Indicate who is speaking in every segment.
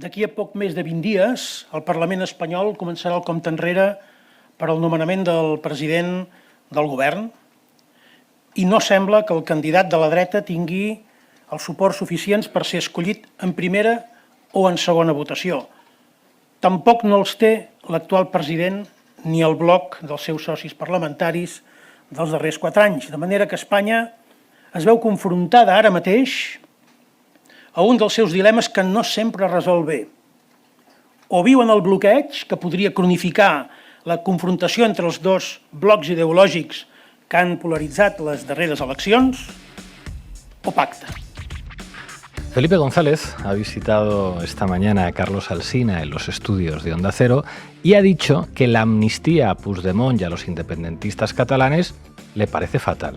Speaker 1: D'aquí a poc més de 20 dies, el Parlament espanyol començarà el compte enrere per al nomenament del president del govern i no sembla que el candidat de la dreta tingui els suports suficients per ser escollit en primera o en segona votació. Tampoc no els té l'actual president ni el bloc dels seus socis parlamentaris dels darrers 4 anys, de manera que Espanya es veu confrontada ara mateix a un dels seus dilemes que no sempre resol bé. O viu en el bloqueig, que podria cronificar la confrontació entre els dos blocs ideològics que han polaritzat les darreres eleccions, o pacta.
Speaker 2: Felipe González ha visitado esta mañana a Carlos Alsina en los estudios de Onda Cero y ha dicho que la amnistía a Puigdemont y a los independentistas catalanes le parece fatal.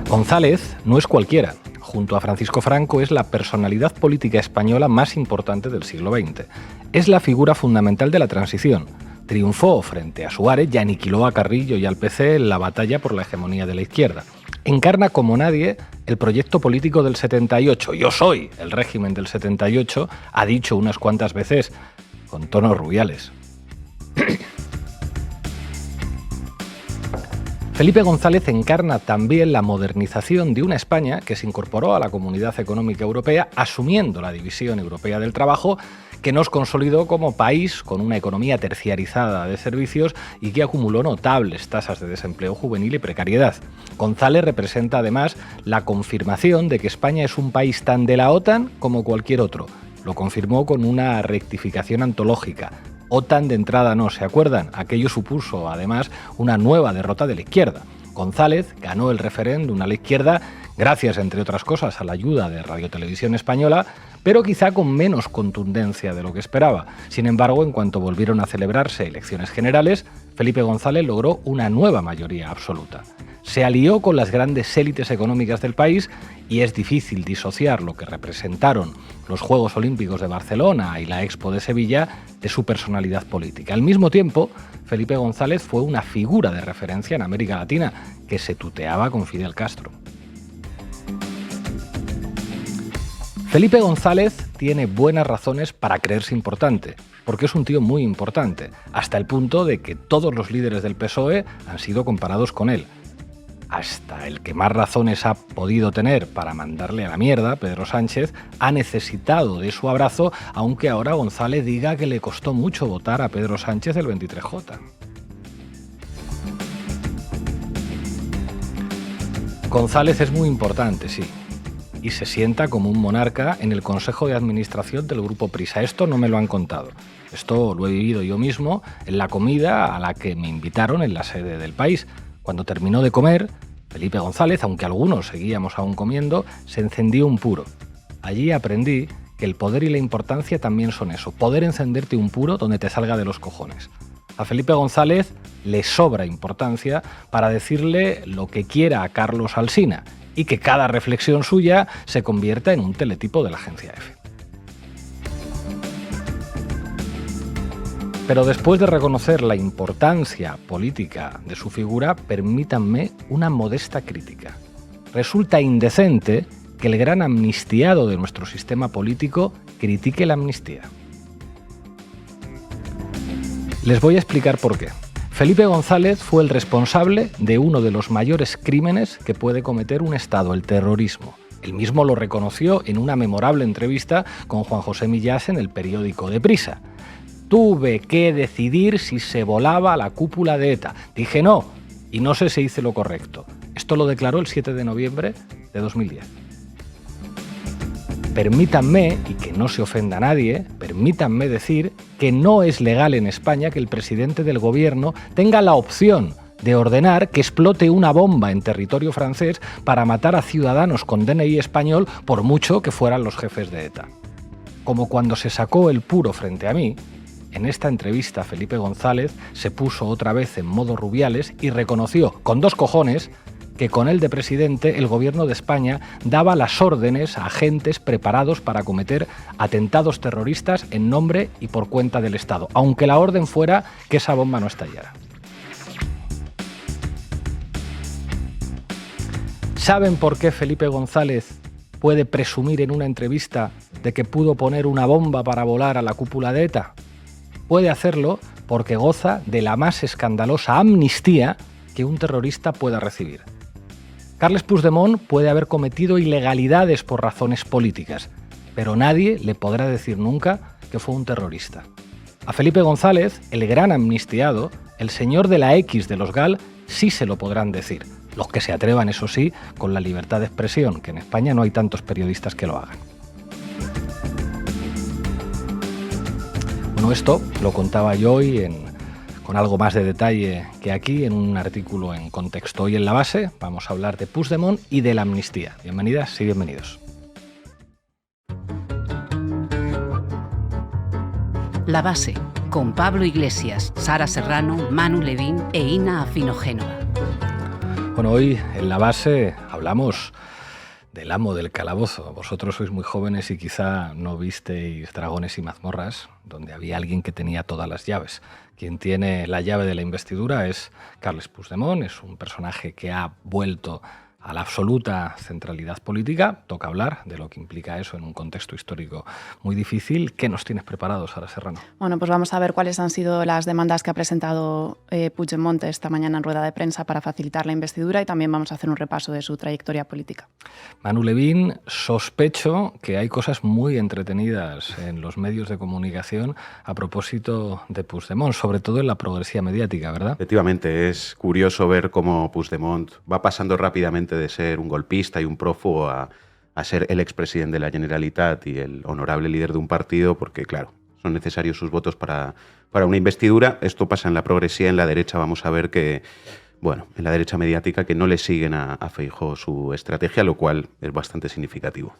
Speaker 2: González no es cualquiera. Junto a Francisco Franco es la personalidad política española más importante del siglo XX. Es la figura fundamental de la transición. Triunfó frente a Suárez y aniquiló a Carrillo y al PC en la batalla por la hegemonía de la izquierda. Encarna como nadie el proyecto político del 78. Yo soy el régimen del 78, ha dicho unas cuantas veces con tonos rubiales. Felipe González encarna también la modernización de una España que se incorporó a la Comunidad Económica Europea asumiendo la división europea del trabajo, que nos consolidó como país con una economía terciarizada de servicios y que acumuló notables tasas de desempleo juvenil y precariedad. González representa además la confirmación de que España es un país tan de la OTAN como cualquier otro. Lo confirmó con una rectificación antológica. OTAN de entrada no, ¿se acuerdan? Aquello supuso, además, una nueva derrota de la izquierda. González ganó el referéndum a la izquierda gracias, entre otras cosas, a la ayuda de Radio Televisión Española, pero quizá con menos contundencia de lo que esperaba. Sin embargo, en cuanto volvieron a celebrarse elecciones generales, Felipe González logró una nueva mayoría absoluta. Se alió con las grandes élites económicas del país y es difícil disociar lo que representaron los Juegos Olímpicos de Barcelona y la Expo de Sevilla de su personalidad política. Al mismo tiempo, Felipe González fue una figura de referencia en América Latina que se tuteaba con Fidel Castro. Felipe González tiene buenas razones para creerse importante, porque es un tío muy importante, hasta el punto de que todos los líderes del PSOE han sido comparados con él. Hasta el que más razones ha podido tener para mandarle a la mierda, Pedro Sánchez, ha necesitado de su abrazo, aunque ahora González diga que le costó mucho votar a Pedro Sánchez el 23J. González es muy importante, sí, y se sienta como un monarca en el Consejo de Administración del Grupo Prisa. Esto no me lo han contado. Esto lo he vivido yo mismo en la comida a la que me invitaron en la sede del País. Cuando terminó de comer, Felipe González, aunque algunos seguíamos aún comiendo, se encendió un puro. Allí aprendí que el poder y la importancia también son eso, poder encenderte un puro donde te salga de los cojones. A Felipe González le sobra importancia para decirle lo que quiera a Carlos Alsina y que cada reflexión suya se convierta en un teletipo de la Agencia EFE. Pero después de reconocer la importancia política de su figura, permítanme una modesta crítica. Resulta indecente que el gran amnistiado de nuestro sistema político critique la amnistía. Les voy a explicar por qué. Felipe González fue el responsable de uno de los mayores crímenes que puede cometer un Estado, el terrorismo. Él mismo lo reconoció en una memorable entrevista con Juan José Millás en el periódico de Prisa. Tuve que decidir si se volaba la cúpula de ETA. Dije no, y no sé si hice lo correcto. Esto lo declaró el 7 de noviembre de 2010. Permítanme, y que no se ofenda a nadie, permítanme decir que no es legal en España que el presidente del gobierno tenga la opción de ordenar que explote una bomba en territorio francés para matar a ciudadanos con DNI español por mucho que fueran los jefes de ETA. Como cuando se sacó el puro frente a mí, en esta entrevista Felipe González se puso otra vez en modo Rubiales y reconoció, con 2 cojones, que con él de presidente el gobierno de España daba las órdenes a agentes preparados para cometer atentados terroristas en nombre y por cuenta del Estado, aunque la orden fuera que esa bomba no estallara. ¿Saben por qué Felipe González puede presumir en una entrevista de que pudo poner una bomba para volar a la cúpula de ETA? Puede hacerlo porque goza de la más escandalosa amnistía que un terrorista pueda recibir. Carles Puigdemont puede haber cometido ilegalidades por razones políticas, pero nadie le podrá decir nunca que fue un terrorista. A Felipe González, el gran amnistiado, el señor de la X de los GAL, sí se lo podrán decir. Los que se atrevan, eso sí, con la libertad de expresión, que en España no hay tantos periodistas que lo hagan. Bueno, esto lo contaba yo hoy con algo más de detalle que aquí, en un artículo en Contexto. Hoy en La Base vamos a hablar de Puigdemont y de la amnistía. Bienvenidas y bienvenidos.
Speaker 3: La Base, con Pablo Iglesias, Sara Serrano, Manu Levín e Ina Afinogénova.
Speaker 2: Bueno, hoy en La Base hablamos del amo del calabozo. Vosotros sois muy jóvenes y quizá no visteis Dragones y mazmorras, donde había alguien que tenía todas las llaves. Quien tiene la llave de la investidura es Carles Puigdemont, es un personaje que ha vuelto a la absoluta centralidad política. Toca hablar de lo que implica eso en un contexto histórico muy difícil. ¿Qué nos tienes preparado, Sara Serrano?
Speaker 4: Bueno, pues vamos a ver cuáles han sido las demandas que ha presentado Puigdemont esta mañana en rueda de prensa para facilitar la investidura, y también vamos a hacer un repaso de su trayectoria política.
Speaker 2: Manu Levín, sospecho que hay cosas muy entretenidas en los medios de comunicación a propósito de Puigdemont, sobre todo en la progresía mediática, ¿verdad?
Speaker 5: Efectivamente, es curioso ver cómo Puigdemont va pasando rápidamente de ser un golpista y un prófugo a ser el expresidente de la Generalitat y el honorable líder de un partido, porque claro, son necesarios sus votos para una investidura. Esto pasa en la progresía. En la derecha vamos a ver que, bueno, en la derecha mediática, que no le siguen a Feijóo su estrategia, lo cual es bastante significativo.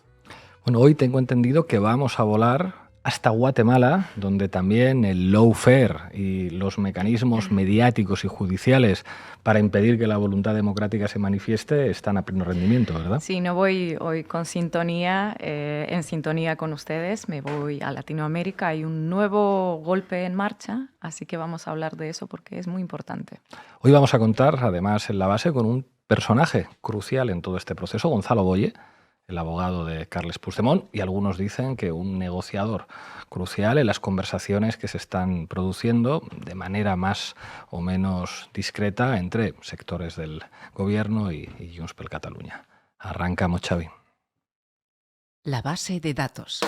Speaker 2: Bueno, hoy tengo entendido que vamos a volar hasta Guatemala, donde también el lawfare y los mecanismos mediáticos y judiciales para impedir que la voluntad democrática se manifieste están a pleno rendimiento, ¿verdad?
Speaker 6: Sí, no voy hoy con sintonía, en sintonía con ustedes, me voy a Latinoamérica. Hay un nuevo golpe en marcha, así que vamos a hablar de eso porque es muy importante.
Speaker 2: Hoy vamos a contar, además, en La Base, con un personaje crucial en todo este proceso, Gonzalo Boye, el abogado de Carles Puigdemont, y algunos dicen que un negociador crucial en las conversaciones que se están produciendo de manera más o menos discreta entre sectores del gobierno y Junts per Catalunya. Arrancamos, Xavi.
Speaker 3: La Base de datos.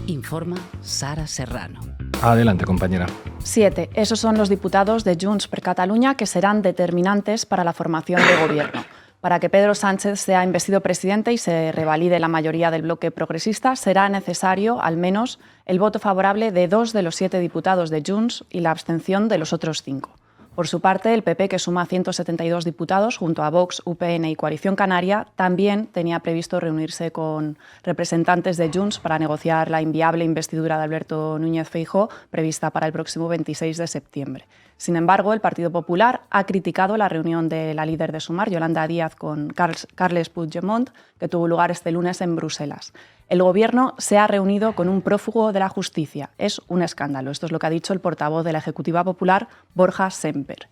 Speaker 3: Informa Sara Serrano.
Speaker 2: Adelante, compañera.
Speaker 4: 7. Esos son los diputados de Junts per Catalunya que serán determinantes para la formación de gobierno. Para que Pedro Sánchez sea investido presidente y se revalide la mayoría del bloque progresista, será necesario al menos el voto favorable de 2 de los 7 diputados de Junts y la abstención de los otros 5. Por su parte, el PP, que suma 172 diputados, junto a Vox, UPN y Coalición Canaria, también tenía previsto reunirse con representantes de Junts para negociar la inviable investidura de Alberto Núñez Feijóo, prevista para el próximo 26 de septiembre. Sin embargo, el Partido Popular ha criticado la reunión de la líder de Sumar, Yolanda Díaz, con Carles Puigdemont, que tuvo lugar este lunes en Bruselas. El Gobierno se ha reunido con un prófugo de la justicia. Es un escándalo. Esto es lo que ha dicho el portavoz de la Ejecutiva Popular, Borja Semper.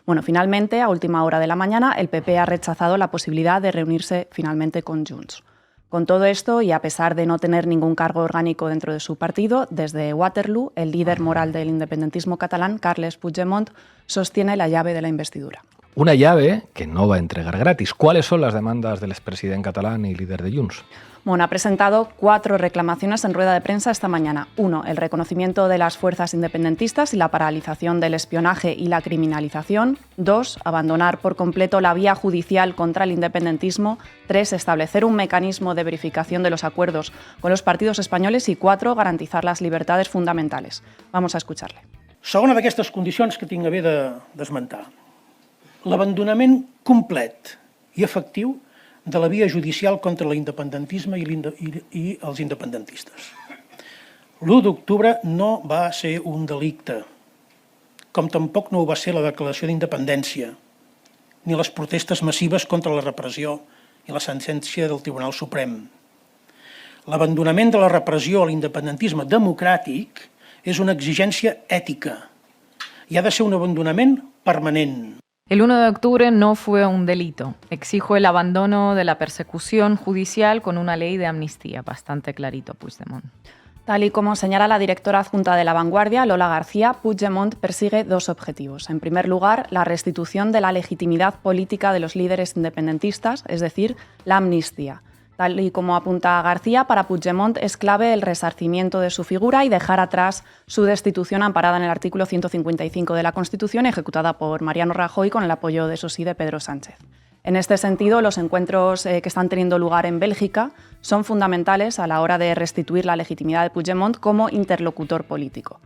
Speaker 4: Bueno, finalmente, a última hora de la mañana, el PP ha rechazado la posibilidad de reunirse finalmente con Junts. Con todo esto, y a pesar de no tener ningún cargo orgánico dentro de su partido, desde Waterloo, el líder moral del independentismo catalán, Carles Puigdemont, sostiene la llave de la investidura.
Speaker 2: Una llave que no va a entregar gratis. ¿Cuáles son las demandas del expresidente catalán y líder de Junts?
Speaker 4: Bueno, ha presentado 4 reclamaciones en rueda de prensa esta mañana. 1. El reconocimiento de las fuerzas independentistas y la paralización del espionaje y la criminalización. 2. Abandonar por completo la vía judicial contra el independentismo. 3. Establecer un mecanismo de verificación de los acuerdos con los partidos españoles. Y 4. Garantizar las libertades fundamentales. Vamos a escucharle.
Speaker 1: Segona d'aquestes condicions que tinc a bé d'esmentar. L'abandonament complet i efectiu de la via judicial contra l'independentisme i els independentistes. L'1 d'octubre no va ser un delicte, com tampoc no ho va ser la declaració d'independència, ni les protestes massives contra la repressió i la sentència del Tribunal Suprem. L'abandonament de la repressió a l'independentisme democràtic és una exigència ètica i ha de ser un abandonament permanent.
Speaker 6: El 1 de octubre no fue un delito. Exijo el abandono de la persecución judicial con una ley de amnistía. Bastante clarito, Puigdemont.
Speaker 4: Tal y como señala la directora adjunta de La Vanguardia, Lola García, Puigdemont persigue dos objetivos. En primer lugar, la restitución de la legitimidad política de los líderes independentistas, es decir, la amnistía. Tal y como apunta García, para Puigdemont es clave el resarcimiento de su figura y dejar atrás su destitución amparada en el artículo 155 de la Constitución, ejecutada por Mariano Rajoy con el apoyo, de eso sí, de Pedro Sánchez. En este sentido, los encuentros que están teniendo lugar en Bélgica son fundamentales a la hora de restituir la legitimidad de Puigdemont como interlocutor político.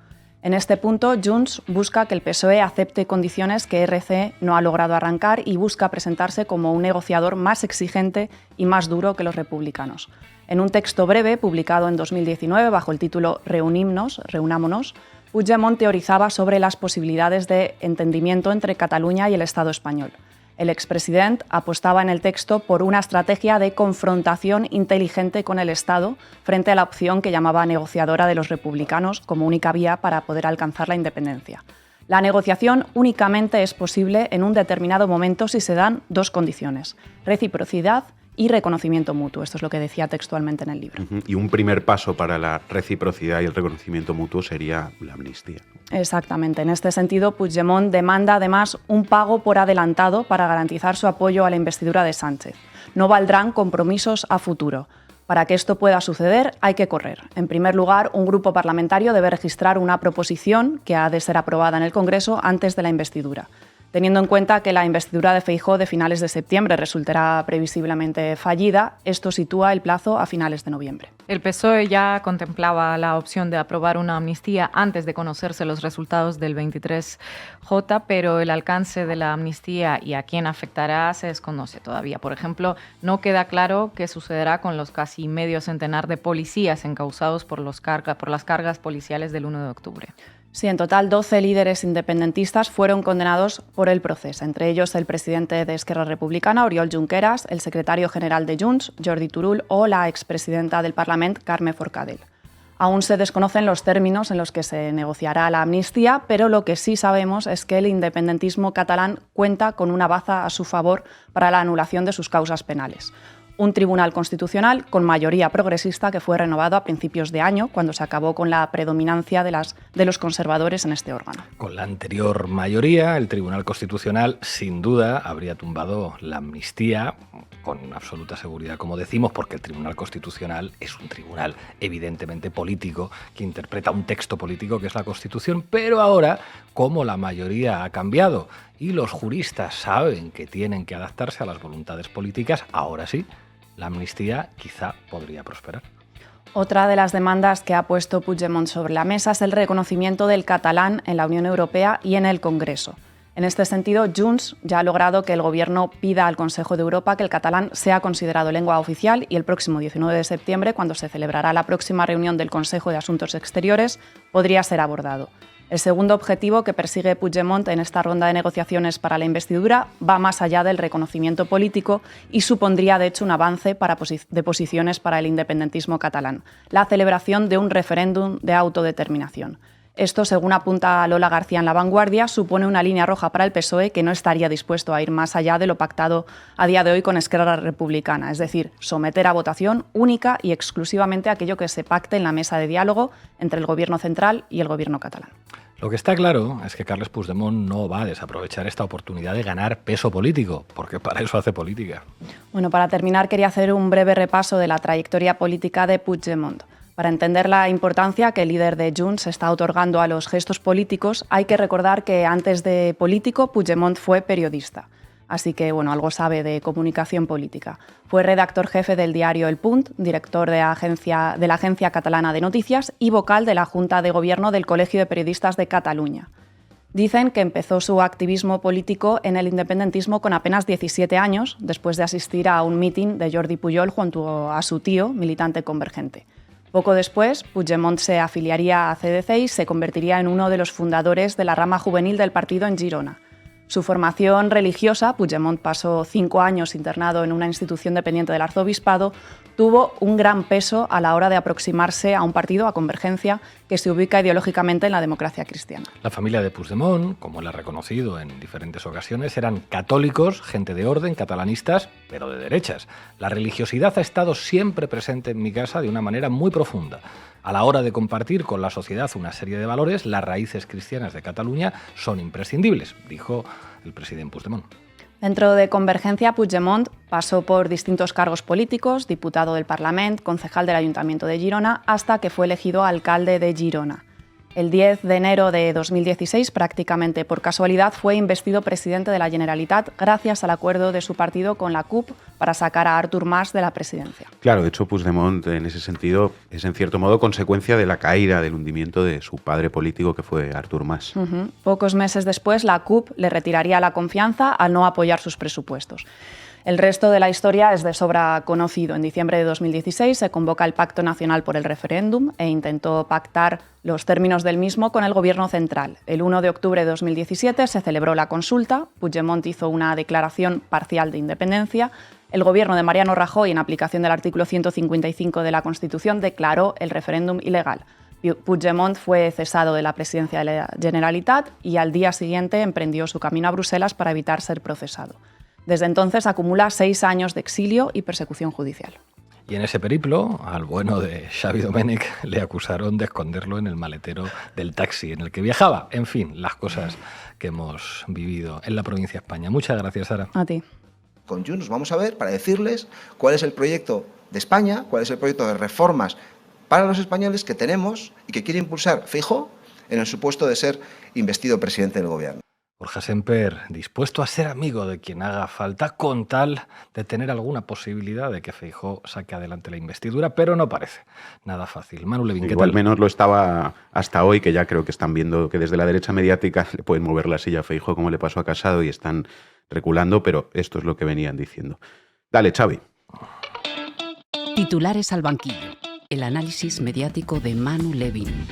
Speaker 4: En este punto, Junts busca que el PSOE acepte condiciones que ERC no ha logrado arrancar y busca presentarse como un negociador más exigente y más duro que los republicanos. En un texto breve publicado en 2019 bajo el título Reunámonos, Puigdemont teorizaba sobre las posibilidades de entendimiento entre Cataluña y el Estado español. El expresidente apostaba en el texto por una estrategia de confrontación inteligente con el Estado frente a la opción que llamaba negociadora de los republicanos como única vía para poder alcanzar la independencia. La negociación únicamente es posible en un determinado momento si se dan dos condiciones: reciprocidad y reconocimiento mutuo. Esto es lo que decía textualmente en el libro.
Speaker 5: Y un primer paso para la reciprocidad y el reconocimiento mutuo sería la amnistía.
Speaker 4: Exactamente. En este sentido, Puigdemont demanda además un pago por adelantado para garantizar su apoyo a la investidura de Sánchez. No valdrán compromisos a futuro. Para que esto pueda suceder, hay que correr. En primer lugar, un grupo parlamentario debe registrar una proposición que ha de ser aprobada en el Congreso antes de la investidura. Teniendo en cuenta que la investidura de Feijóo de finales de septiembre resultará previsiblemente fallida, esto sitúa el plazo a finales de noviembre.
Speaker 6: El PSOE ya contemplaba la opción de aprobar una amnistía antes de conocerse los resultados del 23J, pero el alcance de la amnistía y a quién afectará se desconoce todavía. Por ejemplo, no queda claro qué sucederá con los casi medio centenar de policías encausados por las cargas policiales del 1 de octubre.
Speaker 4: Sí, en total 12 líderes independentistas fueron condenados por el proceso, entre ellos el presidente de Esquerra Republicana, Oriol Junqueras, el secretario general de Junts, Jordi Turull, o la expresidenta del Parlament, Carme Forcadell. Aún se desconocen los términos en los que se negociará la amnistía, pero lo que sí sabemos es que el independentismo catalán cuenta con una baza a su favor para la anulación de sus causas penales. Un tribunal constitucional con mayoría progresista que fue renovado a principios de año, cuando se acabó con la predominancia de los conservadores en este órgano.
Speaker 2: Con la anterior mayoría, el Tribunal Constitucional sin duda habría tumbado la amnistía con absoluta seguridad, como decimos, porque el Tribunal Constitucional es un tribunal evidentemente político que interpreta un texto político que es la Constitución, pero ahora, como la mayoría ha cambiado y los juristas saben que tienen que adaptarse a las voluntades políticas, ahora sí, la amnistía quizá podría prosperar.
Speaker 4: Otra de las demandas que ha puesto Puigdemont sobre la mesa es el reconocimiento del catalán en la Unión Europea y en el Congreso. En este sentido, Junts ya ha logrado que el Gobierno pida al Consejo de Europa que el catalán sea considerado lengua oficial y el próximo 19 de septiembre, cuando se celebrará la próxima reunión del Consejo de Asuntos Exteriores, podría ser abordado. El segundo objetivo que persigue Puigdemont en esta ronda de negociaciones para la investidura va más allá del reconocimiento político y supondría, de hecho, un avance de posiciones para el independentismo catalán: la celebración de un referéndum de autodeterminación. Esto, según apunta Lola García en La Vanguardia, supone una línea roja para el PSOE, que no estaría dispuesto a ir más allá de lo pactado a día de hoy con Esquerra Republicana, es decir, someter a votación única y exclusivamente aquello que se pacte en la mesa de diálogo entre el Gobierno central y el Gobierno catalán.
Speaker 2: Lo que está claro es que Carles Puigdemont no va a desaprovechar esta oportunidad de ganar peso político, porque para eso hace política.
Speaker 4: Bueno, para terminar quería hacer un breve repaso de la trayectoria política de Puigdemont. Para entender la importancia que el líder de Junts está otorgando a los gestos políticos, hay que recordar que antes de político, Puigdemont fue periodista. Así que, bueno, algo sabe de comunicación política. Fue redactor jefe del diario El Punt, director de la Agencia Catalana de Noticias y vocal de la Junta de Gobierno del Colegio de Periodistas de Cataluña. Dicen que empezó su activismo político en el independentismo con apenas 17 años, después de asistir a un mitin de Jordi Pujol junto a su tío, militante convergente. Poco después, Puigdemont se afiliaría a CDC y se convertiría en uno de los fundadores de la rama juvenil del partido en Girona. Su formación religiosa, Puigdemont pasó 5 años internado en una institución dependiente del arzobispado, tuvo un gran peso a la hora de aproximarse a un partido, a Convergencia, que se ubica ideológicamente en la democracia cristiana.
Speaker 2: La familia de Puigdemont, como él ha reconocido en diferentes ocasiones, eran católicos, gente de orden, catalanistas, pero de derechas. La religiosidad ha estado siempre presente en mi casa de una manera muy profunda. A la hora de compartir con la sociedad una serie de valores, las raíces cristianas de Cataluña son imprescindibles, dijo el presidente Puigdemont.
Speaker 4: Dentro de Convergencia, Puigdemont pasó por distintos cargos políticos, diputado del Parlament, concejal del Ayuntamiento de Girona, hasta que fue elegido alcalde de Girona. El 10 de enero de 2016, prácticamente por casualidad, fue investido presidente de la Generalitat gracias al acuerdo de su partido con la CUP para sacar a Artur Mas de la presidencia.
Speaker 5: Claro, de hecho Puigdemont en ese sentido es en cierto modo consecuencia de la caída, del hundimiento de su padre político que fue Artur Mas.
Speaker 4: Pocos meses después la CUP le retiraría la confianza al no apoyar sus presupuestos. El resto de la historia es de sobra conocido. En diciembre de 2016 se convoca el Pacto Nacional por el Referéndum e intentó pactar los términos del mismo con el Gobierno central. El 1 de octubre de 2017 se celebró la consulta, Puigdemont hizo una declaración parcial de independencia, el Gobierno de Mariano Rajoy, en aplicación del artículo 155 de la Constitución, declaró el referéndum ilegal. Puigdemont fue cesado de la presidencia de la Generalitat y al día siguiente emprendió su camino a Bruselas para evitar ser procesado. Desde entonces acumula 6 años de exilio y persecución judicial.
Speaker 2: Y en ese periplo, al bueno de Xavi Domènech le acusaron de esconderlo en el maletero del taxi en el que viajaba. En fin, las cosas que hemos vivido en la provincia de España. Muchas gracias, Sara.
Speaker 4: A ti.
Speaker 7: Con Junts vamos a ver para decirles cuál es el proyecto de España, cuál es el proyecto de reformas para los españoles que tenemos y que quiere impulsar Feijóo en el supuesto de ser investido presidente del gobierno.
Speaker 2: Borja Semper, dispuesto a ser amigo de quien haga falta con tal de tener alguna posibilidad de que Feijóo saque adelante la investidura, pero no parece nada fácil. Manu Levin, ¿qué tal?
Speaker 5: Igual menos lo estaba hasta hoy, que ya creo que están viendo que desde la derecha mediática le pueden mover la silla a Feijóo como le pasó a Casado y están reculando, pero esto es lo que venían diciendo. Dale, Xavi.
Speaker 3: Titulares al banquillo. El análisis mediático de Manu Levin.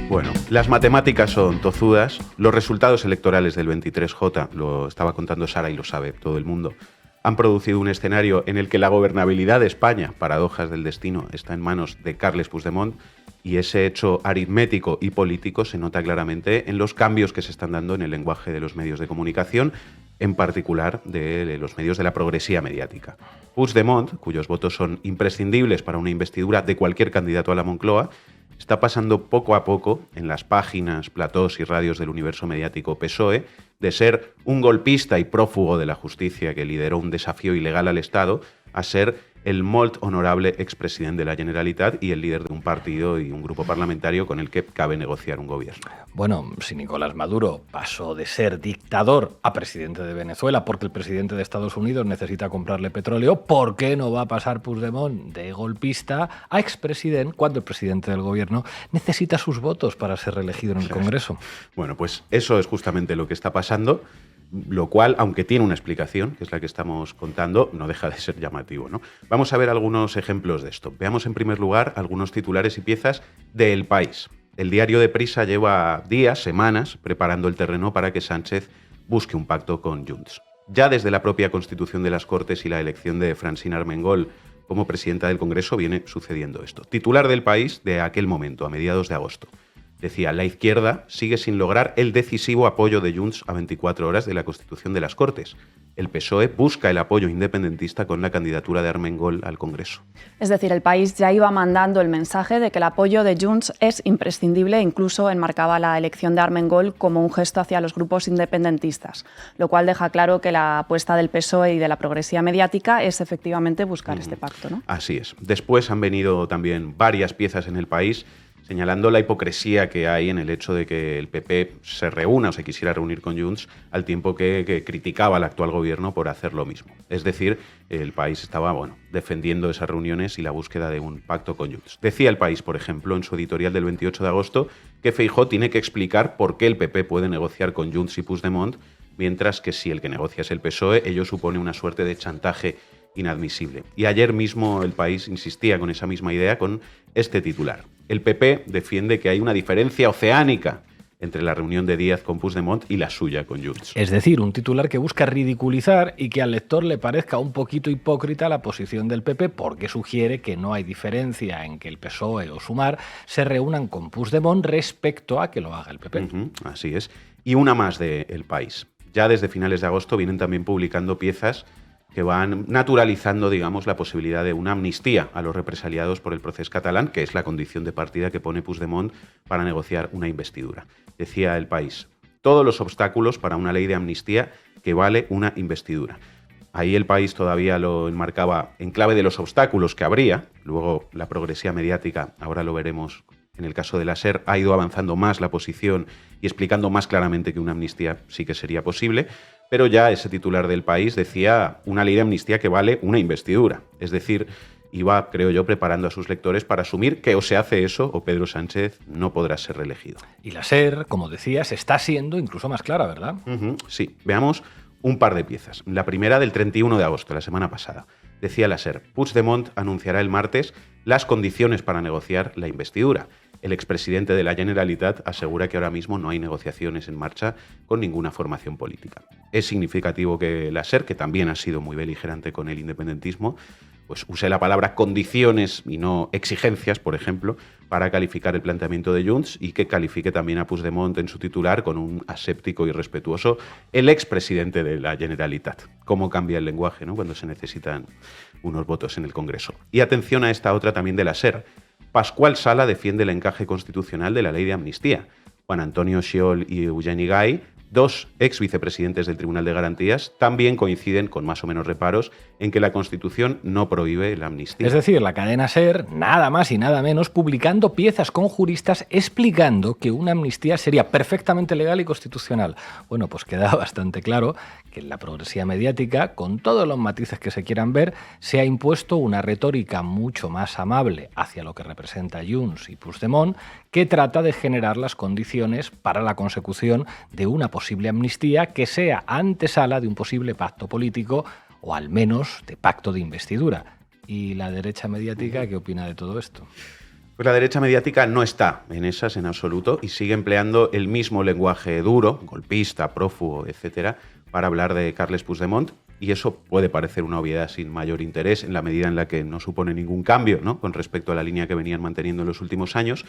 Speaker 5: Bueno, las matemáticas son tozudas, los resultados electorales del 23J, lo estaba contando Sara y lo sabe todo el mundo, han producido un escenario en el que la gobernabilidad de España, paradojas del destino, está en manos de Carles Puigdemont y ese hecho aritmético y político se nota claramente en los cambios que se están dando en el lenguaje de los medios de comunicación, en particular de los medios de la progresía mediática. Puigdemont, cuyos votos son imprescindibles para una investidura de cualquier candidato a la Moncloa, está pasando poco a poco en las páginas, platós y radios del universo mediático PSOE de ser un golpista y prófugo de la justicia que lideró un desafío ilegal al Estado a ser el molt honorable expresidente de la Generalitat y el líder de un partido y un grupo parlamentario con el que cabe negociar un gobierno.
Speaker 2: Bueno, si Nicolás Maduro pasó de ser dictador a presidente de Venezuela porque el presidente de Estados Unidos necesita comprarle petróleo, ¿por qué no va a pasar Puigdemont de golpista a expresidente cuando el presidente del gobierno necesita sus votos para ser reelegido en el Congreso?
Speaker 5: Bueno, pues eso es justamente lo que está pasando, lo cual, aunque tiene una explicación, que es la que estamos contando, no deja de ser llamativo, ¿no? Vamos a ver algunos ejemplos de esto. Veamos en primer lugar algunos titulares y piezas de El País. El diario de Prisa lleva días, semanas, preparando el terreno para que Sánchez busque un pacto con Junts. Ya desde la propia constitución de las Cortes y la elección de Francina Armengol como presidenta del Congreso viene sucediendo esto. Titular del País de aquel momento, a mediados de agosto. Decía, la izquierda sigue sin lograr el decisivo apoyo de Junts a 24 horas de la Constitución de las Cortes. El PSOE busca el apoyo independentista con la candidatura de Armengol al Congreso.
Speaker 4: Es decir, el País ya iba mandando el mensaje de que el apoyo de Junts es imprescindible, incluso enmarcaba la elección de Armengol como un gesto hacia los grupos independentistas, lo cual deja claro que la apuesta del PSOE y de la progresía mediática es efectivamente buscar este pacto, ¿no?
Speaker 5: Así es. Después han venido también varias piezas en El País señalando la hipocresía que hay en el hecho de que el PP se reúna o se quisiera reunir con Junts al tiempo que criticaba al actual gobierno por hacer lo mismo. Es decir, el País estaba defendiendo esas reuniones y la búsqueda de un pacto con Junts. Decía El País, por ejemplo, en su editorial del 28 de agosto, que Feijóo tiene que explicar por qué el PP puede negociar con Junts y Puigdemont, mientras que si el que negocia es el PSOE, ello supone una suerte de chantaje inadmisible. Y ayer mismo El País insistía con esa misma idea con este titular. El PP defiende que hay una diferencia oceánica entre la reunión de Díaz con Puigdemont y la suya con Junts.
Speaker 2: Es decir, un titular que busca ridiculizar y que al lector le parezca un poquito hipócrita la posición del PP porque sugiere que no hay diferencia en que el PSOE o Sumar se reúnan con Puigdemont respecto a que lo haga el PP.
Speaker 5: Así es. Y una más de El País. Ya desde finales de agosto vienen también publicando piezas que van naturalizando, digamos, la posibilidad de una amnistía a los represaliados por el proceso catalán, que es la condición de partida que pone Puigdemont para negociar una investidura. Decía El País, todos los obstáculos para una ley de amnistía que vale una investidura. Ahí El País todavía lo enmarcaba en clave de los obstáculos que habría, luego la progresía mediática, ahora lo veremos en el caso de la SER, ha ido avanzando más la posición y explicando más claramente que una amnistía sí que sería posible, pero ya ese titular del País decía una ley de amnistía que vale una investidura. Es decir, iba, creo yo, preparando a sus lectores para asumir que o se hace eso o Pedro Sánchez no podrá ser reelegido.
Speaker 2: Y la SER, como decías, está siendo incluso más clara, ¿verdad?
Speaker 5: Sí, veamos un par de piezas. La primera del 31 de agosto, la semana pasada. Decía la SER, Puigdemont anunciará el martes las condiciones para negociar la investidura. El expresidente de la Generalitat asegura que ahora mismo no hay negociaciones en marcha con ninguna formación política. Es significativo que la SER, que también ha sido muy beligerante con el independentismo, pues use la palabra condiciones y no exigencias, por ejemplo, para calificar el planteamiento de Junts y que califique también a Puigdemont en su titular con un aséptico y respetuoso el expresidente de la Generalitat. Cómo cambia el lenguaje, ¿no?, cuando se necesitan unos votos en el Congreso. Y atención a esta otra también de la SER. Pascual Sala defiende el encaje constitucional de la ley de amnistía. Juan Antonio Schiol y Eugeni Gay, dos ex vicepresidentes del Tribunal de Garantías, también coinciden con más o menos reparos en que la Constitución no prohíbe la amnistía.
Speaker 2: Es decir, la cadena SER, nada más y nada menos, publicando piezas con juristas explicando que una amnistía sería perfectamente legal y constitucional. Bueno, pues queda bastante claro que en la progresía mediática, con todos los matices que se quieran ver, se ha impuesto una retórica mucho más amable hacia lo que representa Junts y Puigdemont, que trata de generar las condiciones para la consecución de una posible amnistía que sea antesala de un posible pacto político o al menos de pacto de investidura. ¿Y la derecha mediática qué opina de todo esto?
Speaker 5: Pues la derecha mediática no está en esas en absoluto y sigue empleando el mismo lenguaje duro, golpista, prófugo, etcétera, para hablar de Carles Puigdemont, y eso puede parecer una obviedad sin mayor interés en la medida en la que no supone ningún cambio, ¿no?, con respecto a la línea que venían manteniendo en los últimos años,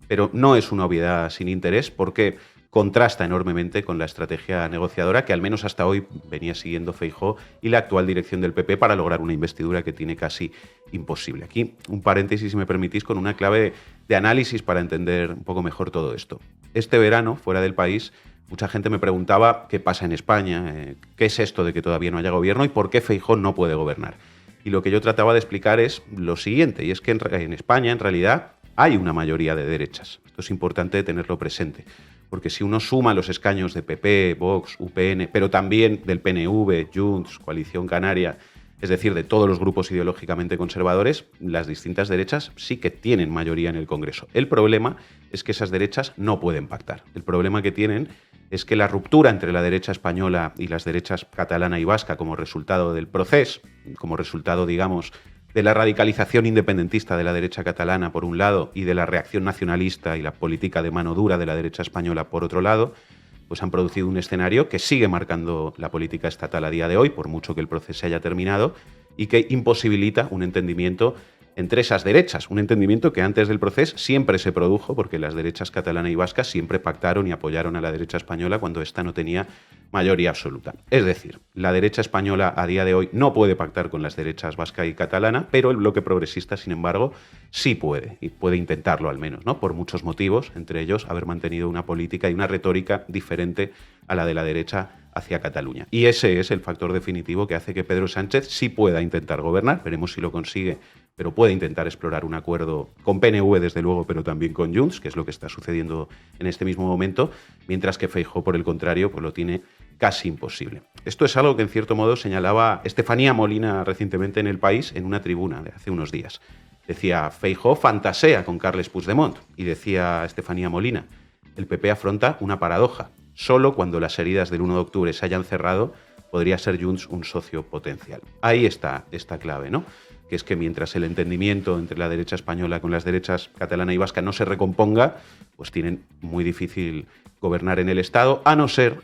Speaker 5: pero no es una obviedad sin interés porque contrasta enormemente con la estrategia negociadora que al menos hasta hoy venía siguiendo Feijóo y la actual dirección del PP para lograr una investidura que tiene casi imposible. Aquí un paréntesis, si me permitís, con una clave de análisis para entender un poco mejor todo esto. Este verano, fuera del país, mucha gente me preguntaba qué pasa en España, qué es esto de que todavía no haya gobierno y por qué Feijóo no puede gobernar. Y lo que yo trataba de explicar es lo siguiente, y es que en España, en realidad, hay una mayoría de derechas. Esto es importante tenerlo presente, porque si uno suma los escaños de PP, Vox, UPN, pero también del PNV, Junts, Coalición Canaria, es decir, de todos los grupos ideológicamente conservadores, las distintas derechas sí que tienen mayoría en el Congreso. El problema es que esas derechas no pueden pactar. El problema que tienen es que la ruptura entre la derecha española y las derechas catalana y vasca como resultado del proceso, como resultado, digamos, de la radicalización independentista de la derecha catalana, por un lado, y de la reacción nacionalista y la política de mano dura de la derecha española, por otro lado, pues han producido un escenario que sigue marcando la política estatal a día de hoy, por mucho que el proceso se haya terminado, y que imposibilita un entendimiento entre esas derechas, un entendimiento que antes del proceso siempre se produjo, porque las derechas catalana y vasca siempre pactaron y apoyaron a la derecha española cuando ésta no tenía mayoría absoluta. Es decir, la derecha española a día de hoy no puede pactar con las derechas vasca y catalana, pero el bloque progresista, sin embargo, sí puede, y puede intentarlo al menos, ¿no?, por muchos motivos, entre ellos haber mantenido una política y una retórica diferente a la de la derecha hacia Cataluña. Y ese es el factor definitivo que hace que Pedro Sánchez sí pueda intentar gobernar, veremos si lo consigue, pero puede intentar explorar un acuerdo con PNV, desde luego, pero también con Junts, que es lo que está sucediendo en este mismo momento, mientras que Feijóo, por el contrario, pues lo tiene casi imposible. Esto es algo que, en cierto modo, señalaba Estefanía Molina recientemente en El País, en una tribuna de hace unos días. Decía, Feijóo fantasea con Carles Puigdemont, y decía Estefanía Molina, el PP afronta una paradoja. Solo cuando las heridas del 1 de octubre se hayan cerrado podría ser Junts un socio potencial. Ahí está esta clave, ¿no? que es que mientras el entendimiento entre la derecha española con las derechas catalana y vasca no se recomponga, pues tienen muy difícil gobernar en el Estado, a no ser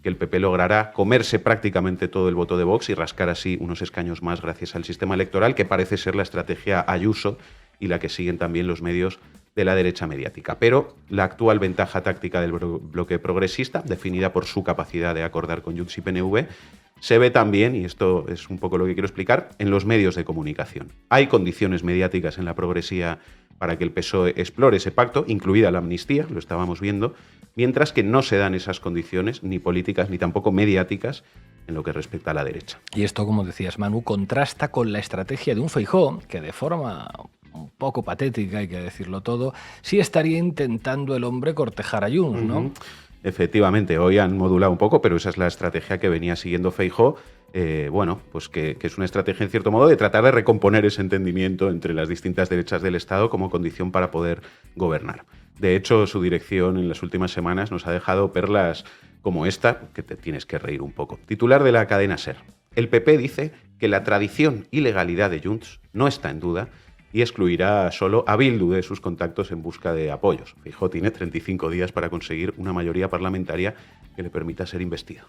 Speaker 5: que el PP logrará comerse prácticamente todo el voto de Vox y rascar así unos escaños más gracias al sistema electoral, que parece ser la estrategia Ayuso y la que siguen también los medios de la derecha mediática. Pero la actual ventaja táctica del bloque progresista, definida por su capacidad de acordar con Junts y PNV, se ve también, y esto es un poco lo que quiero explicar, en los medios de comunicación. Hay condiciones mediáticas en la progresía para que el PSOE explore ese pacto, incluida la amnistía, lo estábamos viendo, mientras que no se dan esas condiciones, ni políticas ni tampoco mediáticas, en lo que respecta a la derecha.
Speaker 2: Y esto, como decías, Manu, contrasta con la estrategia de un Feijóo que, de forma un poco patética, hay que decirlo todo, sí estaría intentando el hombre cortejar a Junts, ¿no?
Speaker 5: Efectivamente, hoy han modulado un poco, pero esa es la estrategia que venía siguiendo Feijóo. Bueno, pues que es una estrategia, en cierto modo, de tratar de recomponer ese entendimiento entre las distintas derechas del Estado como condición para poder gobernar. De hecho, su dirección en las últimas semanas nos ha dejado perlas como esta, que te tienes que reír un poco. Titular de la cadena SER. El PP dice que la tradición y legalidad de Junts no está en duda y excluirá solo a Bildu de sus contactos en busca de apoyos. Feijóo tiene 35 días para conseguir una mayoría parlamentaria que le permita ser investido.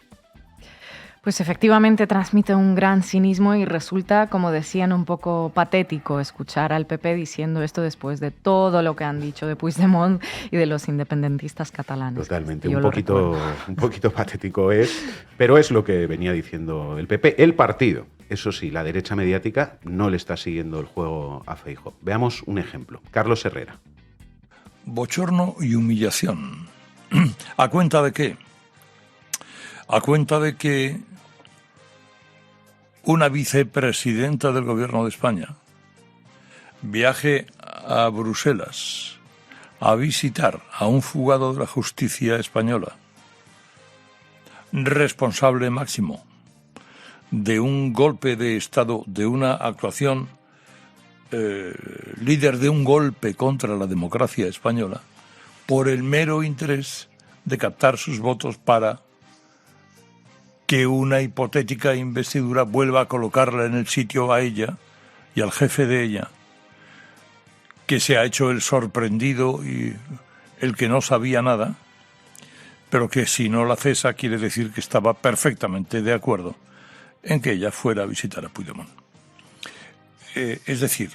Speaker 6: Pues efectivamente transmite un gran cinismo y resulta, como decían, un poco patético escuchar al PP diciendo esto después de todo lo que han dicho de Puigdemont y de los independentistas catalanes.
Speaker 5: Totalmente, un poquito patético es, pero es lo que venía diciendo el PP, el partido. Eso sí, la derecha mediática no le está siguiendo el juego a Feijóo. Veamos un ejemplo. Carlos Herrera.
Speaker 8: Bochorno y humillación. ¿A cuenta de qué? A cuenta de que una vicepresidenta del Gobierno de España viaje a Bruselas a visitar a un fugado de la justicia española, responsable máximo de un golpe de Estado, de una actuación, líder de un golpe contra la democracia española, por el mero interés de captar sus votos para que una hipotética investidura vuelva a colocarla en el sitio a ella y al jefe de ella, que se ha hecho el sorprendido y el que no sabía nada, pero que si no la cesa quiere decir que estaba perfectamente de acuerdo en que ella fuera a visitar a Puigdemont. Es decir,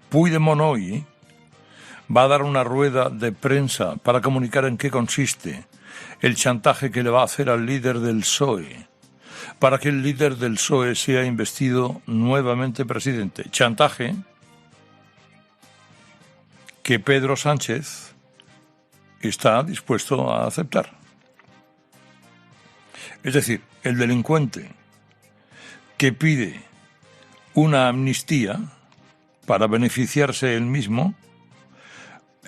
Speaker 8: Puigdemont hoy va a dar una rueda de prensa para comunicar en qué consiste el chantaje que le va a hacer al líder del PSOE para que el líder del PSOE sea investido nuevamente presidente. Chantaje que Pedro Sánchez está dispuesto a aceptar. Es decir, el delincuente que pide una amnistía para beneficiarse él mismo,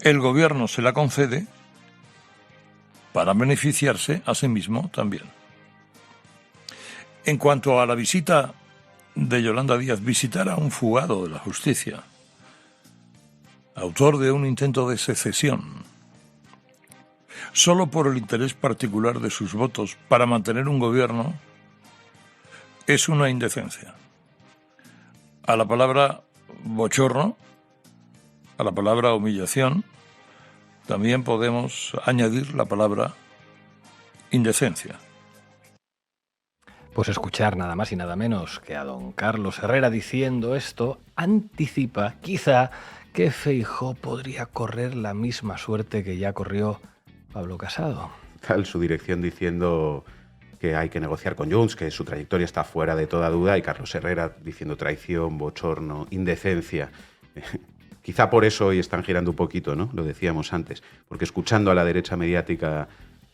Speaker 8: el gobierno se la concede para beneficiarse a sí mismo también. En cuanto a la visita de Yolanda Díaz, visitar a un fugado de la justicia, autor de un intento de secesión, solo por el interés particular de sus votos para mantener un gobierno, es una indecencia. A la palabra bochorno, a la palabra humillación, también podemos añadir la palabra indecencia.
Speaker 2: Pues escuchar nada más y nada menos que a don Carlos Herrera diciendo esto anticipa quizá que Feijóo podría correr la misma suerte que ya corrió Pablo Casado.
Speaker 5: Tal su dirección diciendo que hay que negociar con Junts, que su trayectoria está fuera de toda duda, y Carlos Herrera diciendo traición, bochorno, indecencia. Quizá por eso hoy están girando un poquito, ¿no? Lo decíamos antes, porque escuchando a la derecha mediática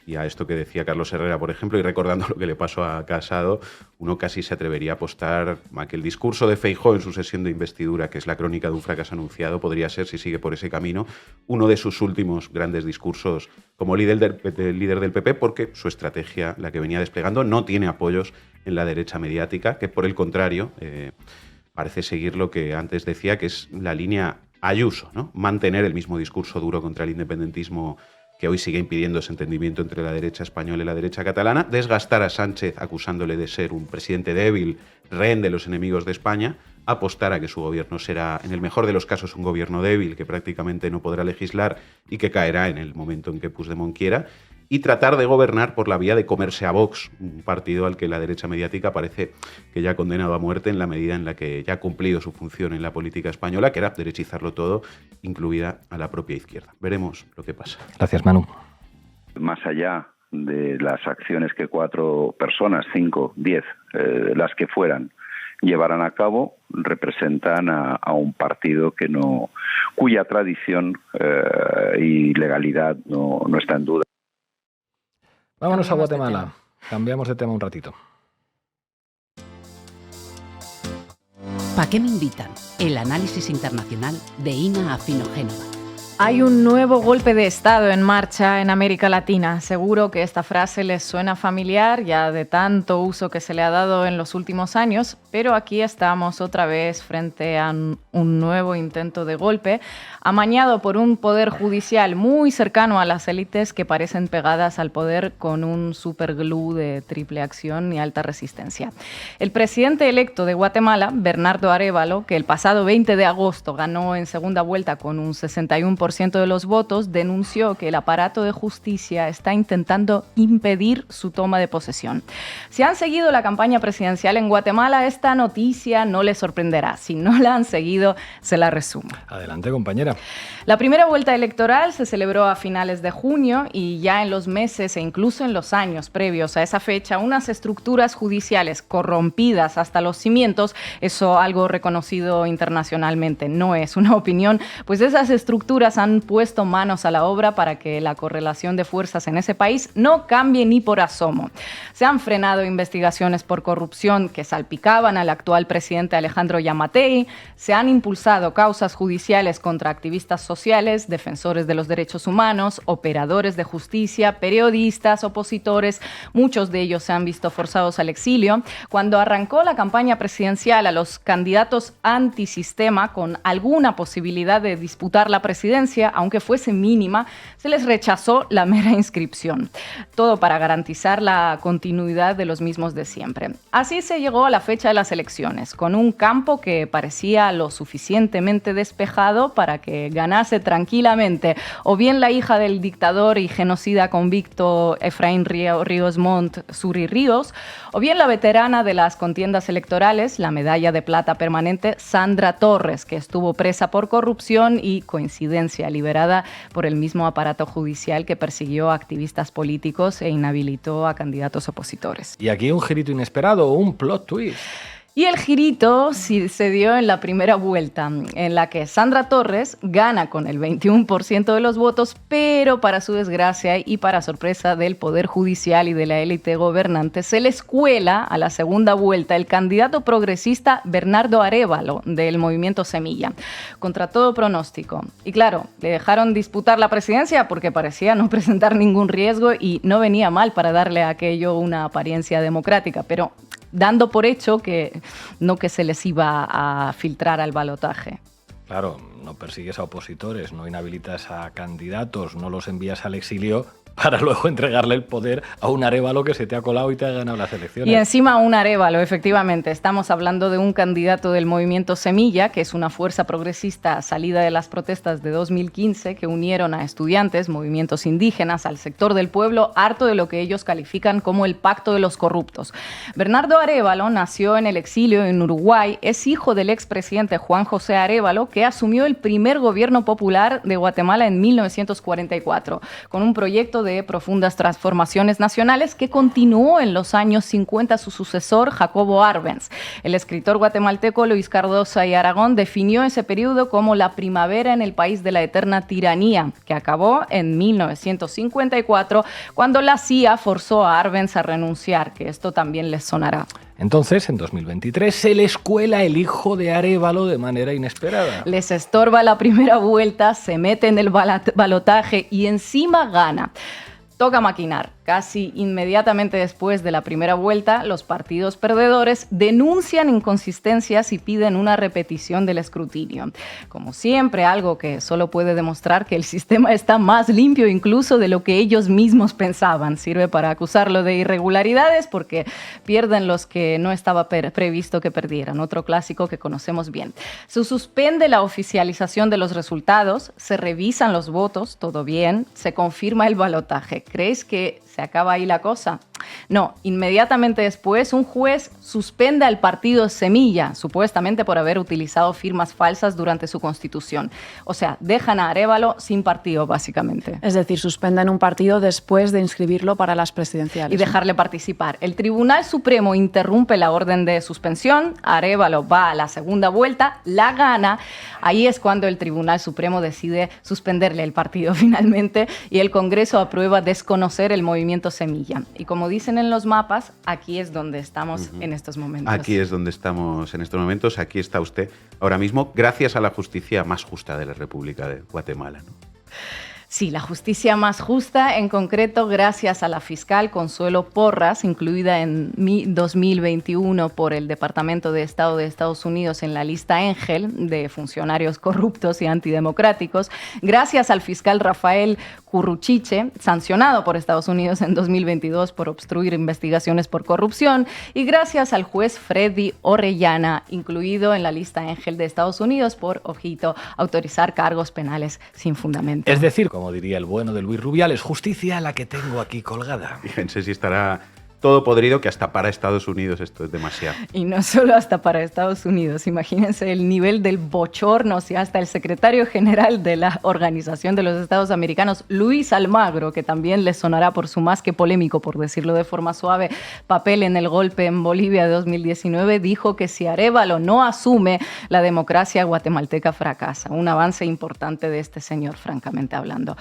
Speaker 5: y a esto que decía Carlos Herrera, por ejemplo, y recordando lo que le pasó a Casado, uno casi se atrevería a apostar a que el discurso de Feijóo en su sesión de investidura, que es la crónica de un fracaso anunciado, podría ser, si sigue por ese camino, uno de sus últimos grandes discursos como líder del PP, porque su estrategia, la que venía desplegando, no tiene apoyos en la derecha mediática, que por el contrario parece seguir lo que antes decía, que es la línea Ayuso, ¿no? Mantener el mismo discurso duro contra el independentismo que hoy sigue impidiendo ese entendimiento entre la derecha española y la derecha catalana, desgastar a Sánchez acusándole de ser un presidente débil, rehén de los enemigos de España, apostar a que su gobierno será, en el mejor de los casos, un gobierno débil que prácticamente no podrá legislar y que caerá en el momento en que Puigdemont quiera, y tratar de gobernar por la vía de comerse a Vox, un partido al que la derecha mediática parece que ya ha condenado a muerte en la medida en la que ya ha cumplido su función en la política española, que era derechizarlo todo, incluida a la propia izquierda. Veremos lo que pasa.
Speaker 2: Gracias, Manu.
Speaker 9: Más allá de las acciones que 4 personas, 5, 10, las que fueran, llevarán a cabo, representan a un partido cuya tradición y legalidad no está en duda.
Speaker 2: Vámonos a Guatemala. Cambiamos de tema un ratito.
Speaker 3: ¿Para qué me invitan? El análisis internacional de Ina Afinogénova.
Speaker 6: Hay un nuevo golpe de Estado en marcha en América Latina. Seguro que esta frase les suena familiar, ya de tanto uso que se le ha dado en los últimos años, pero aquí estamos otra vez frente a un nuevo intento de golpe, amañado por un poder judicial muy cercano a las élites que parecen pegadas al poder con un superglue de triple acción y alta resistencia. El presidente electo de Guatemala, Bernardo Arévalo, que el pasado 20 de agosto ganó en segunda vuelta con un 61% de los votos, denunció que el aparato de justicia está intentando impedir su toma de posesión. Si han seguido la campaña presidencial en Guatemala, esta noticia no les sorprenderá. Si no la han seguido, se la resumo.
Speaker 2: Adelante, compañera.
Speaker 6: La primera vuelta electoral se celebró a finales de junio y ya en los meses e incluso en los años previos a esa fecha, unas estructuras judiciales corrompidas hasta los cimientos, eso algo reconocido internacionalmente, no es una opinión, pues esas estructuras han puesto manos a la obra para que la correlación de fuerzas en ese país no cambie ni por asomo. Se han frenado investigaciones por corrupción que salpicaban al actual presidente Alejandro Yamatei, se han impulsado causas judiciales contra activistas sociales, defensores de los derechos humanos, operadores de justicia, periodistas, opositores, muchos de ellos se han visto forzados al exilio. Cuando arrancó la campaña presidencial, a los candidatos antisistema con alguna posibilidad de disputar la presidencia, aunque fuese mínima, se les rechazó la mera inscripción. Todo para garantizar la continuidad de los mismos de siempre. Así se llegó a la fecha de las elecciones, con un campo que parecía lo suficientemente despejado para que ganase tranquilamente o bien la hija del dictador y genocida convicto Efraín Ríos Montt, Suri Ríos, o bien la veterana de las contiendas electorales, la medalla de plata permanente Sandra Torres, que estuvo presa por corrupción y coincidencia liberada por el mismo aparato judicial que persiguió a activistas políticos e inhabilitó a candidatos opositores.
Speaker 2: Y aquí un girito inesperado, un plot twist.
Speaker 6: Y el girito se dio en la primera vuelta, en la que Sandra Torres gana con el 21% de los votos, pero para su desgracia y para sorpresa del Poder Judicial y de la élite gobernante, se les cuela a la segunda vuelta el candidato progresista Bernardo Arévalo, del movimiento Semilla, contra todo pronóstico. Y claro, le dejaron disputar la presidencia porque parecía no presentar ningún riesgo y no venía mal para darle a aquello una apariencia democrática, pero dando por hecho que se les iba a filtrar al balotaje.
Speaker 2: Claro, no persigues a opositores, no inhabilitas a candidatos, no los envías al exilio para luego entregarle el poder a un Arévalo que se te ha colado y te ha ganado las elecciones.
Speaker 6: Y encima un Arévalo, efectivamente. Estamos hablando de un candidato del movimiento Semilla, que es una fuerza progresista salida de las protestas de 2015 que unieron a estudiantes, movimientos indígenas, al sector del pueblo, harto de lo que ellos califican como el pacto de los corruptos. Bernardo Arévalo nació en el exilio en Uruguay, es hijo del expresidente Juan José Arévalo, que asumió el primer gobierno popular de Guatemala en 1944, con un proyecto de profundas transformaciones nacionales que continuó en los años 50 su sucesor, Jacobo Arbenz. El escritor guatemalteco Luis Cardosa y Aragón definió ese periodo como la primavera en el país de la eterna tiranía, que acabó en 1954, cuando la CIA forzó a Arbenz a renunciar, que esto también les sonará.
Speaker 2: Entonces, en 2023, se les cuela el hijo de Arévalo de manera inesperada.
Speaker 6: Les estorba la primera vuelta, se mete en el balotaje y encima gana. Toca maquinar. Casi inmediatamente después de la primera vuelta, los partidos perdedores denuncian inconsistencias y piden una repetición del escrutinio. Como siempre, algo que solo puede demostrar que el sistema está más limpio incluso de lo que ellos mismos pensaban. Sirve para acusarlo de irregularidades porque pierden los que no estaba previsto que perdieran. Otro clásico que conocemos bien. Se suspende la oficialización de los resultados, se revisan los votos, todo bien, se confirma el balotaje. ¿Creéis que se acaba ahí la cosa? No, inmediatamente después un juez suspende al partido Semilla, supuestamente por haber utilizado firmas falsas durante su constitución. O sea, dejan a Arévalo sin partido, básicamente.
Speaker 4: Es decir, suspenden un partido después de inscribirlo para las presidenciales.
Speaker 6: Y dejarle participar. El Tribunal Supremo interrumpe la orden de suspensión, Arévalo va a la segunda vuelta, la gana. Ahí es cuando el Tribunal Supremo decide suspenderle el partido finalmente y el Congreso aprueba desconocer el movimiento Semilla. Y como dicen en los mapas, aquí es donde estamos en estos momentos.
Speaker 5: Aquí es donde estamos en estos momentos, aquí está usted ahora mismo, gracias a la justicia más justa de la República de Guatemala, ¿no?
Speaker 6: Sí, la justicia más justa, en concreto gracias a la fiscal Consuelo Porras, incluida en 2021 por el Departamento de Estado de Estados Unidos en la lista Engel de funcionarios corruptos y antidemocráticos, gracias al fiscal Rafael Curruchiche, sancionado por Estados Unidos en 2022 por obstruir investigaciones por corrupción, y gracias al juez Freddy Orellana, incluido en la lista Engel de Estados Unidos por, ojito, autorizar cargos penales sin fundamento.
Speaker 2: Es decir, como diría el bueno de Luis Rubiales, justicia la que tengo aquí colgada.
Speaker 5: Fíjense si estará todo podrido, que hasta para Estados Unidos esto es demasiado.
Speaker 6: Y no solo hasta para Estados Unidos, imagínense el nivel del bochorno, si hasta el secretario general de la Organización de los Estados Americanos, Luis Almagro, que también le sonará por su más que polémico, por decirlo de forma suave, papel en el golpe en Bolivia de 2019, dijo que si Arévalo no asume, la democracia guatemalteca fracasa. Un avance importante de este señor, francamente hablando.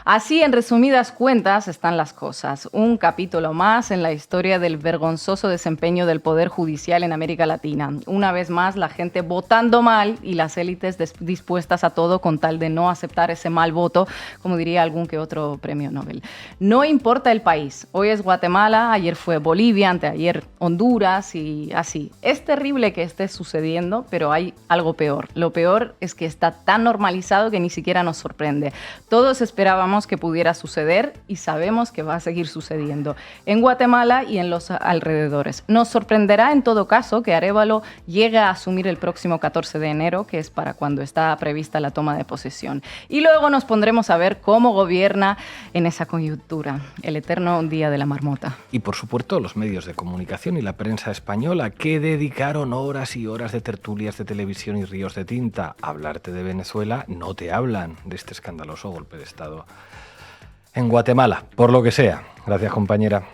Speaker 6: Así, en resumidas cuentas, están las cosas. Un capítulo más en la historia del vergonzoso desempeño del Poder Judicial en América Latina. Una vez más, la gente votando mal y las élites dispuestas a todo con tal de no aceptar ese mal voto, como diría algún que otro premio Nobel. No importa el país. Hoy es Guatemala, ayer fue Bolivia, anteayer Honduras y así. Es terrible que esté sucediendo, pero hay algo peor. Lo peor es que está tan normalizado que ni siquiera nos sorprende. Todos esperábamos que pudiera suceder y sabemos que va a seguir sucediendo. En Guatemala y en los alrededores. Nos sorprenderá en todo caso que Arévalo llegue a asumir el próximo 14 de enero, que es para cuando está prevista la toma de posesión. Y luego nos pondremos a ver cómo gobierna en esa coyuntura, el eterno día de la marmota.
Speaker 2: Y por supuesto los medios de comunicación y la prensa española, que dedicaron horas y horas de tertulias de televisión y ríos de tinta a hablarte de Venezuela, no te hablan de este escandaloso golpe de Estado en Guatemala, por lo que sea. Gracias, compañera.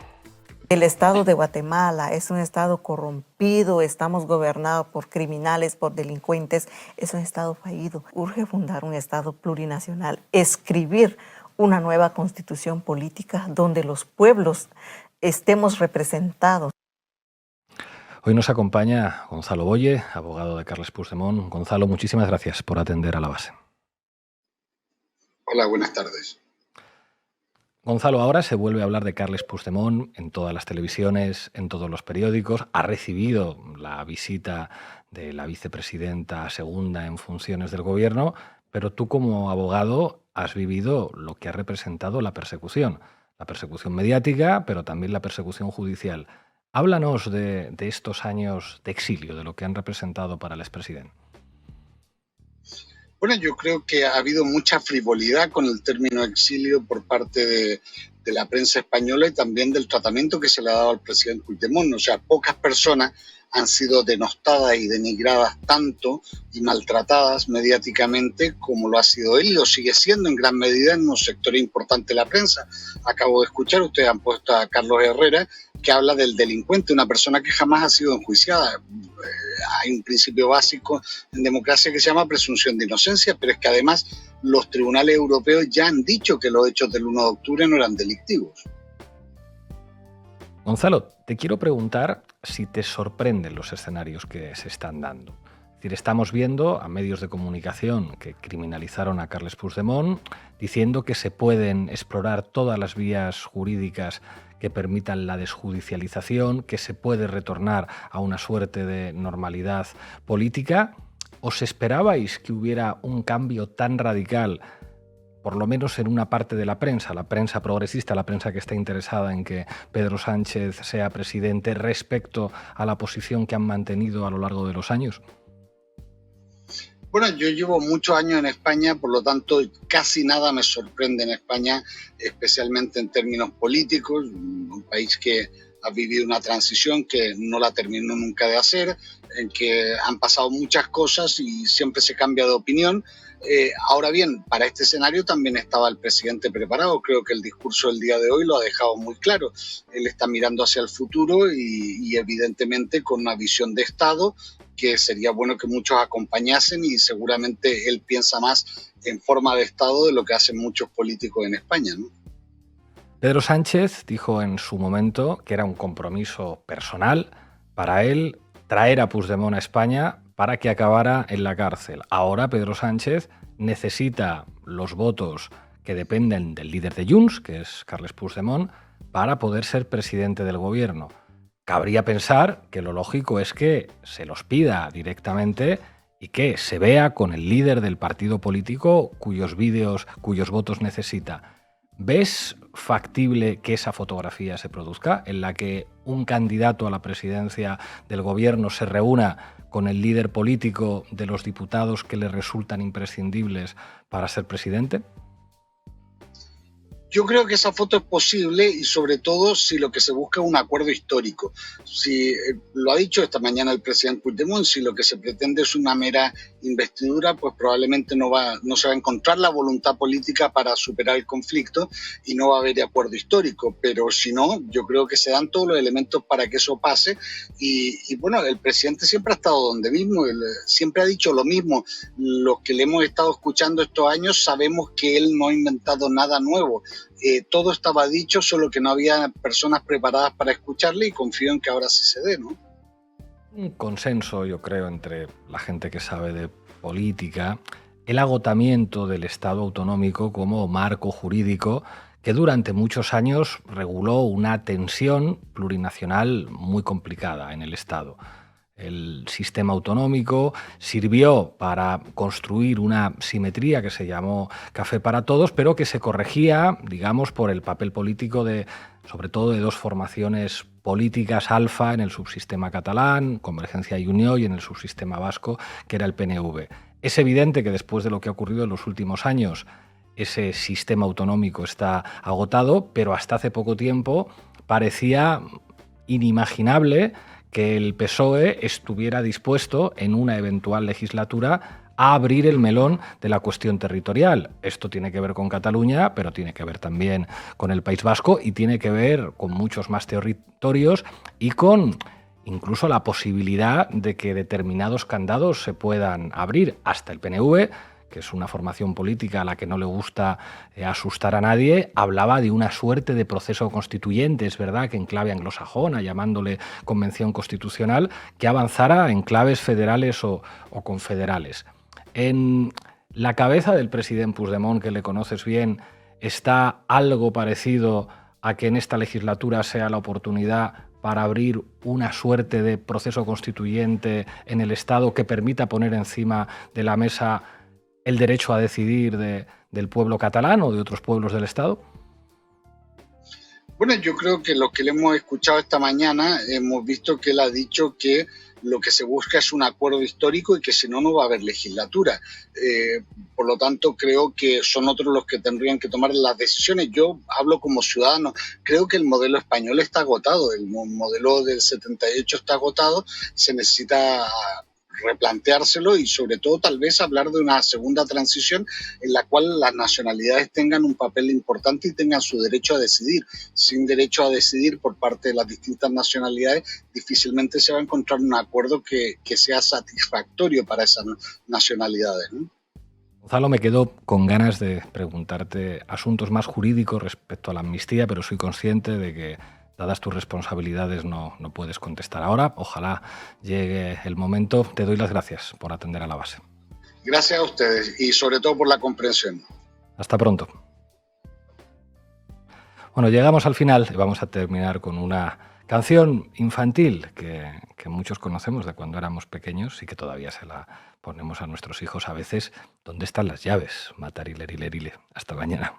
Speaker 10: El Estado de Guatemala es un Estado corrompido, estamos gobernados por criminales, por delincuentes, es un Estado fallido. Urge fundar un Estado plurinacional, escribir una nueva constitución política donde los pueblos estemos representados.
Speaker 2: Hoy nos acompaña Gonzalo Boye, abogado de Carles Puigdemont. Gonzalo, muchísimas gracias por atender a La Base.
Speaker 11: Hola, buenas tardes.
Speaker 2: Gonzalo, ahora se vuelve a hablar de Carles Puigdemont en todas las televisiones, en todos los periódicos. Ha recibido la visita de la vicepresidenta segunda en funciones del gobierno, pero tú como abogado has vivido lo que ha representado la persecución mediática, pero también la persecución judicial. Háblanos de estos años de exilio, de lo que han representado para el expresidente.
Speaker 11: Bueno, yo creo que ha habido mucha frivolidad con el término exilio por parte de la prensa española y también del tratamiento que se le ha dado al presidente Puigdemont. O sea, pocas personas han sido denostadas y denigradas tanto y maltratadas mediáticamente como lo ha sido él y lo sigue siendo en gran medida en un sector importante de la prensa. Acabo de escuchar, ustedes han puesto a Carlos Herrera, que habla del delincuente, una persona que jamás ha sido enjuiciada. Hay un principio básico en democracia que se llama presunción de inocencia, pero es que además los tribunales europeos ya han dicho que los hechos del 1 de octubre no eran delictivos.
Speaker 2: Gonzalo, te quiero preguntar si te sorprenden los escenarios que se están dando. Es decir, estamos viendo a medios de comunicación que criminalizaron a Carles Puigdemont diciendo que se pueden explorar todas las vías jurídicas que permitan la desjudicialización, que se puede retornar a una suerte de normalidad política. ¿Os esperabais que hubiera un cambio tan radical, por lo menos en una parte de la prensa progresista, la prensa que está interesada en que Pedro Sánchez sea presidente, respecto a la posición que han mantenido a lo largo de los años?
Speaker 11: Bueno, yo llevo muchos años en España, por lo tanto casi nada me sorprende en España, especialmente en términos políticos, un país que ha vivido una transición que no la terminó nunca de hacer, en que han pasado muchas cosas y siempre se cambia de opinión. Ahora bien, para este escenario también estaba el presidente preparado. Creo que el discurso del día de hoy lo ha dejado muy claro. Él está mirando hacia el futuro y evidentemente con una visión de Estado que sería bueno que muchos acompañasen, y seguramente él piensa más en forma de Estado de lo que hacen muchos políticos en España, ¿no?
Speaker 2: Pedro Sánchez dijo en su momento que era un compromiso personal para él traer a Puigdemont a España para que acabara en la cárcel. Ahora Pedro Sánchez necesita los votos que dependen del líder de Junts, que es Carles Puigdemont, para poder ser presidente del gobierno. Cabría pensar que lo lógico es que se los pida directamente y que se vea con el líder del partido político cuyos votos necesita. ¿Ves factible que esa fotografía se produzca, en la que un candidato a la presidencia del gobierno se reúna con el líder político de los diputados que le resultan imprescindibles para ser presidente?
Speaker 11: Yo creo que esa foto es posible, y sobre todo si lo que se busca es un acuerdo histórico. Si lo ha dicho esta mañana el presidente Puigdemont, si lo que se pretende es una mera investidura, pues probablemente no se va a encontrar la voluntad política para superar el conflicto y no va a haber acuerdo histórico. Pero si no, yo creo que se dan todos los elementos para que eso pase. Y bueno, el presidente siempre ha estado donde mismo, él siempre ha dicho lo mismo. Los que le hemos estado escuchando estos años sabemos que él no ha inventado nada nuevo. Todo estaba dicho, solo que no había personas preparadas para escucharle, y confío en que ahora sí se dé, ¿no?
Speaker 2: Un consenso, yo creo, entre la gente que sabe de política, el agotamiento del Estado autonómico como marco jurídico que durante muchos años reguló una tensión plurinacional muy complicada en el Estado. El sistema autonómico sirvió para construir una simetría que se llamó Café para Todos, pero que se corregía, digamos, por el papel político sobre todo de dos formaciones políticas alfa en el subsistema catalán, Convergencia y Unió, y en el subsistema vasco, que era el PNV. Es evidente que después de lo que ha ocurrido en los últimos años, ese sistema autonómico está agotado, pero hasta hace poco tiempo parecía inimaginable que el PSOE estuviera dispuesto en una eventual legislatura a abrir el melón de la cuestión territorial. Esto tiene que ver con Cataluña, pero tiene que ver también con el País Vasco y tiene que ver con muchos más territorios y con incluso la posibilidad de que determinados candados se puedan abrir. Hasta el PNV, que es una formación política a la que no le gusta asustar a nadie, hablaba de una suerte de proceso constituyente, es verdad que en clave anglosajona, llamándole convención constitucional, que avanzara en claves federales o confederales. En la cabeza del presidente Puigdemont, que le conoces bien, ¿está algo parecido a que en esta legislatura sea la oportunidad para abrir una suerte de proceso constituyente en el Estado que permita poner encima de la mesa el derecho a decidir del pueblo catalán o de otros pueblos del Estado?
Speaker 11: Bueno, yo creo que lo que le hemos escuchado esta mañana, hemos visto que él ha dicho que lo que se busca es un acuerdo histórico y que si no, no va a haber legislatura. Por lo tanto, creo que son otros los que tendrían que tomar las decisiones. Yo hablo como ciudadano. Creo que el modelo español está agotado. El modelo del 78 está agotado. Se necesita replanteárselo y sobre todo tal vez hablar de una segunda transición en la cual las nacionalidades tengan un papel importante y tengan su derecho a decidir. Sin derecho a decidir por parte de las distintas nacionalidades, difícilmente se va a encontrar un acuerdo que sea satisfactorio para esas nacionalidades, ¿no?
Speaker 2: Gonzalo, me quedo con ganas de preguntarte asuntos más jurídicos respecto a la amnistía, pero soy consciente de que dadas tus responsabilidades, no puedes contestar ahora. Ojalá llegue el momento. Te doy las gracias por atender a La Base.
Speaker 11: Gracias a ustedes y sobre todo por la comprensión.
Speaker 2: Hasta pronto. Bueno, llegamos al final y vamos a terminar con una canción infantil que muchos conocemos de cuando éramos pequeños y que todavía se la ponemos a nuestros hijos a veces. ¿Dónde están las llaves? Matarilerile. Hasta mañana.